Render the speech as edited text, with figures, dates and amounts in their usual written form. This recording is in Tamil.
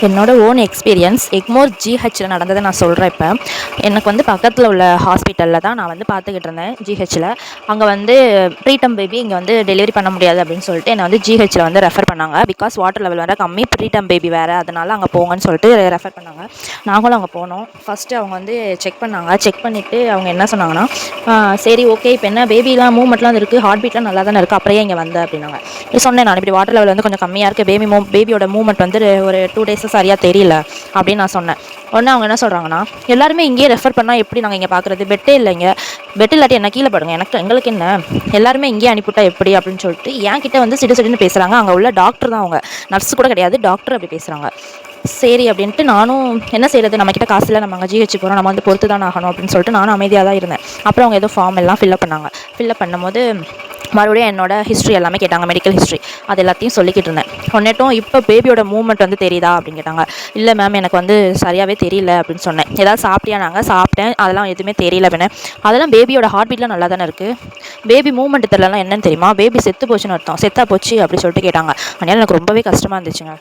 என்னோட ஓன் எக்ஸ்பீரியன்ஸ் எக்மோர் ஜிஹெச்சில் நடந்ததை நான் சொல்கிறேன். இப்போ எனக்கு வந்து பக்கத்தில் உள்ள ஹாஸ்பிட்டலில் தான் நான் வந்து பார்த்துக்கிட்டு இருந்தேன், ஜிஹெச்சில். அங்கே வந்து ப்ரீடம் பேபி இங்கே வந்து டெலிவரி பண்ண முடியாது அப்படின்னு சொல்லிட்டு என்னை வந்து ஜிஹெச்சில் வந்து ரெஃபர் பண்ணாங்க. பிகாஸ் வாட்டர் லெவல் வேறு கம்மி, ப்ரீடம் பேபி வேறு, அதனால் அங்கே போங்கன்னு சொல்லிட்டு ரெஃபர் பண்ணாங்க. நாங்களும் அங்கே போனோம். ஃபஸ்ட்டு அவங்க வந்து செக் பண்ணாங்க. செக் பண்ணிவிட்டு அவங்க என்ன சொன்னாங்கன்னா, சரி ஓகே, இப்போ என்ன பேபிலாம் மூவ்மெண்ட்லாம் இருக்குது, ஹார்ட் பீட்லாம் நல்லா தானே இருக்குது, அப்புறம் இங்கே வந்த அப்படின்னாங்க. சொன்னேன் நான், இப்படி வாட்டர் லெவல் வந்து கொஞ்சம் கம்மியாக இருக்குது, பேபியோட மூவ்மெண்ட் வந்து ஒரு 2 days சரியாக தெரியல அப்படின்னு நான் சொன்னேன். உடனே அவங்க என்ன சொல்கிறாங்கன்னா, எல்லாருமே இங்கேயே ரெஃபர் பண்ணால் எப்படி நாங்கள் இங்கே பார்க்குறது, பெட்டே இல்லைங்க, பெட் இல்லாட்டி என்ன கீழே படுங்க, எங்களுக்கு என்ன, எல்லாருமே இங்கேயே அனுப்பிவிட்டா எப்படி அப்படின்னு சொல்லிட்டு என் கிட்டே வந்து சிடுன்னு பேசுகிறாங்க. அங்கே உள்ள டாக்டர் தான், அவங்க நர்ஸ் கூட கிடையாது, டாக்டர் அப்படி பேசுகிறாங்க. சரி அப்படின்ட்டு நானும் என்ன செய்கிறது, நம்மக்கிட்ட காசு இல்லை, நம்ம அங்கே ஜிஹெச் போகிறோம், நம்ம வந்து பொறுத்து தான் ஆகணும் அப்படின்னு சொல்லிட்டு நானும் அமைதியாக தான் இருந்தேன். அப்புறம் அவங்க ஏதோ ஃபார்ம் எல்லாம் ஃபில்அப் பண்ணாங்க. ஃபில்அப் பண்ணும்போது மறுபடியும் என்னோட ஹிஸ்ட்ரி எல்லாமே கேட்டாங்க, மெடிக்கல் ஹிஸ்ட்ரி. அது எல்லாத்தையும் சொல்லிக்கிட்டு இருந்தேன். ஒன்னேட்டும் இப்போ பேபியோட மூவ்மெண்ட் வந்து தெரியுதா அப்படின்னு கேட்டாங்க. இல்லை மேம், எனக்கு வந்து சரியாகவே தெரியல அப்படின்னு சொன்னேன். ஏதாவது சாப்பிட்டியா? நாங்கள் சாப்பிட்டேன், அதெல்லாம் எதுவுமே தெரியல அப்படின்னா. அதெல்லாம் பேபியோட ஹார்ட் பீட்லாம் நல்லா தானே இருக்குது, பேபி மூவ்மெண்ட் தெரியலனா என்னன்னு தெரியுமா, பேபி செத்து போச்சுன்னு அர்த்தம், செத்தா போச்சு அப்படி சொல்லிட்டு கேட்டாங்க. அதனால் எனக்கு ரொம்பவே கஷ்டமாக இருந்துச்சுங்க.